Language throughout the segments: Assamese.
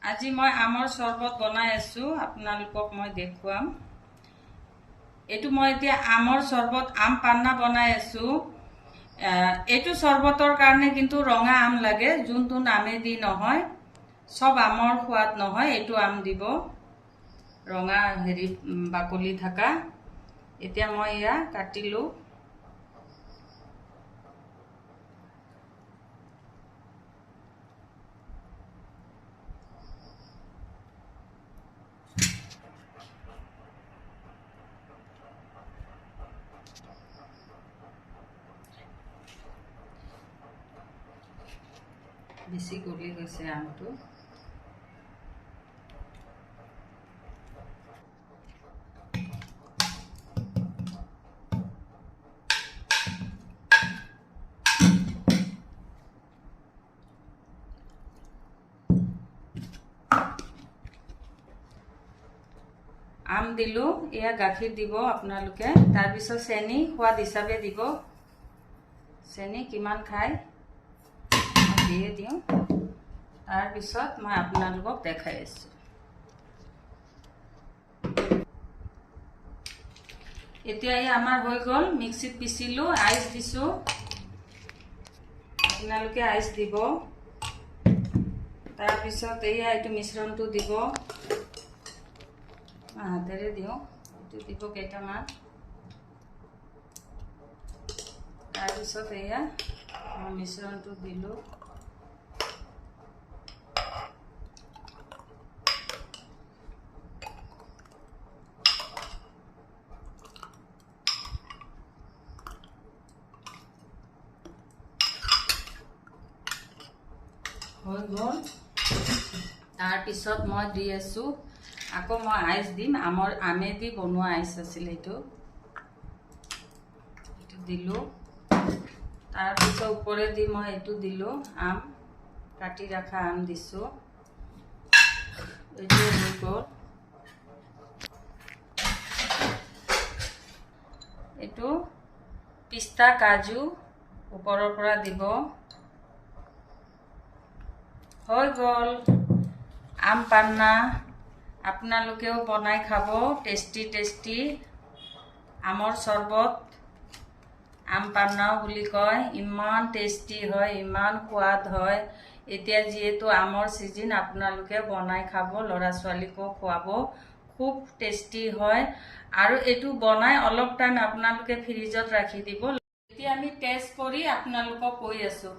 আজি মই আমৰ চৰবত বনাই আছো আপোনালোকক মই দেখুৱাম এটো মই এতিয়া আমৰ চৰবত আম পান্না বনাই আছো এটো চৰবতৰ কাৰণে কিন্তু ৰঙা আম লাগে যোনটো আমে দি নহয় সব আমৰ সোৱাদ নহয় এটো আম দিব ৰঙা হেৰি বাকলি থাকা এতিয়া মই ইয়া কাটিলো বেছি গলি গৈছে আমটো আম দিলো এয়া গাখীৰ দিব আপোনালোকে তাৰ পিছত চেনি সোৱাদ হিচাপে দিব চেনি কিমান খায় দিয়ে দিওঁ তাৰ পিছত মই আপোনালোকক দেখাই আছো এতিয়া এই আমাৰ হৈ গল মিক্সিত পিছিলো আইস দিছো আপোনালোকে আইস দিব তাৰ পিছত এয়া এটো মিশ্ৰণটো দিব হাতেৰে দিওঁ এটো দিব কেইটামান তাৰ পিছত এয়া মিশ্ৰণটো দিলো হৈ গল তাৰ পিছত মই দি আছো আকৌ মই আইস দিম আমৰ আমে দি বনোৱা আইস আছিল এটো দিলো তাৰ পিছত উপৰে দি মই এটো দিলো আম কাটি ৰাখা আম দিছো এটো হৈ গল এটো পিস্তা কাজু ওপৰৰ পৰা দিব হৈ গল আম পান্না আপোনালোকেও বনাই খাব টেষ্টি আমৰ চৰবত আম পান্নাও বুলি কয় ইমান টেষ্টি হয় ইমান সোৱাদ হয় এতিয়া যেহেতু আমৰ সিজন আপোনালোকে বনাই খাব লৰা ছোৱালীকো খুৱাব খুব টেষ্টি হয় আৰু এটো বনাই অলপ টাইম আপোনালোকে ফ্ৰিজত ৰাখি দিব এতিয়া আমি টেষ্ট কৰি আপোনালোকক কৈ আছো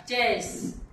cheers